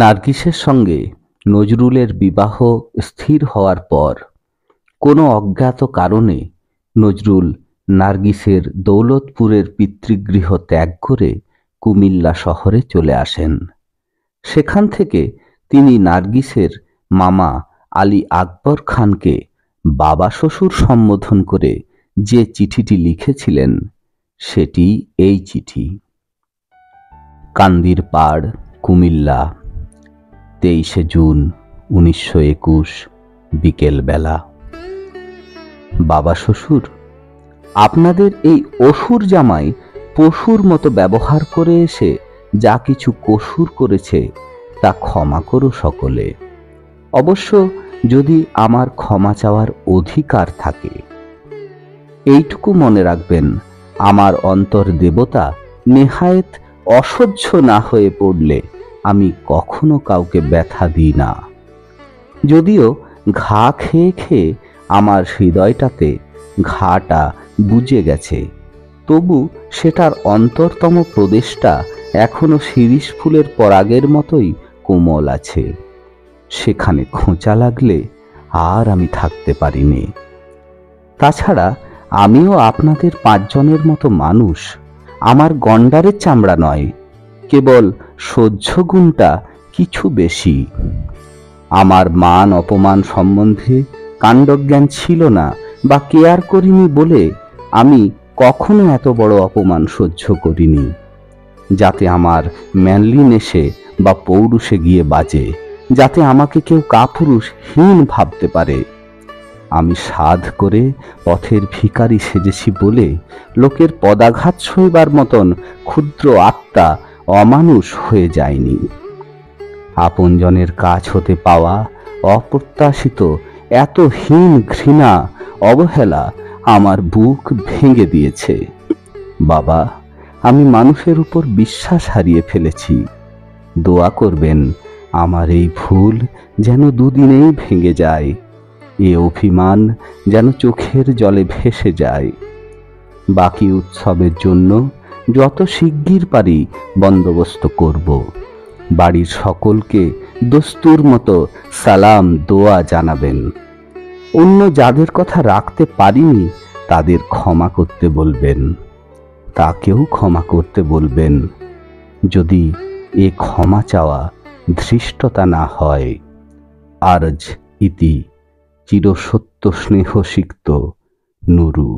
নার্গিসের সঙ্গে নজরুলের বিবাহ স্থির হওয়ার পর কোনো অজ্ঞাত কারণে নজরুল নার্গিসের দৌলতপুরের পিতৃগৃহ ত্যাগ করে কুমিল্লা শহরে চলে আসেন। সেখান থেকে তিনি নার্গিসের মামা আলী আকবর খানকে বাবা শ্বশুর সম্বোধন করে যে চিঠিটি লিখেছিলেন সেটি এই চিঠি। কান্দির পাড়, কুমিল্লা, 23শে জুন 1921 বিকেলবেলা। বাবা শ্বশুর, আপনাদের এই অসুর জামাই পশুর মতো ব্যবহার করে এসে যা কিছু কসুর করেছে তা ক্ষমা করো সকলে। অবশ্য যদি আমার ক্ষমা চাওয়ার অধিকার থাকে। এইটুকু মনে রাখবেন, আমার অন্তর দেবতা নেহায়েত অসহ্য না হয়ে পড়লে আমি কখনো কাউকে ব্যথা দিই না। যদিও ঘা খেয়ে খেয়ে আমার হৃদয়টাতে ঘাটা বুজে গেছে, তবু সেটার অন্তরতম প্রদেশটা এখনো শিরীষ ফুলের পরাগের মতোই কোমল আছে। সেখানে খোঁচা লাগলে আর আমি থাকতে পারিনি। তাছাড়া আমিও আপনাদের 5 জনের মতো মানুষ। আমার গন্ডারের চামড়া নয়, কেবল সহ্য গুণটা কিছু বেশি। আমার মান অপমান সম্বন্ধে কাণ্ডজ্ঞান ছিল না বা কেয়ার করিনি বলে আমি কখনো এত বড় অপমান সহ্য করিনি যাতে আমার ম্যানলিনেসে বা পৌরুষে গিয়ে বাজে, যাতে আমাকে কেউ কাপুরুষহীন ভাবতে পারে। আমি সাধ করে পথের ভিখারি সেজেছি বলে লোকের পদাঘাত সইবার মতন ক্ষুদ্র আত্মা অমানুষ হয়ে যায়নি। আপনজনের কাছ হতে পাওয়া অপ্রত্যাশিত এত হীন ঘৃণা, অবহেলা আমার বুক ভেঙে দিয়েছে। বাবা, আমি মানুষের উপর বিশ্বাস হারিয়ে ফেলেছি। দোয়া করবেন আমার এই ভুল যেন দুদিনেই ভেঙে যায়, এ অভিমান যেন চোখের জলে ভেসে যায়। বাকি উৎসবের জন্য যত শিগগির পারি বন্দোবস্ত করব। বাড়ির সকলকে দস্তুর মতো সালাম দোয়া জানাবেন। অন্য যাদের কথা রাখতে পারিনি তাদের ক্ষমা করতে বলবেন, তাকেও ক্ষমা করতে বলবেন, যদি এ ক্ষমা চাওয়া ধৃষ্টতা না হয়। আরজ ইতি চিরসত্য স্নেহসিক্ত নুরু।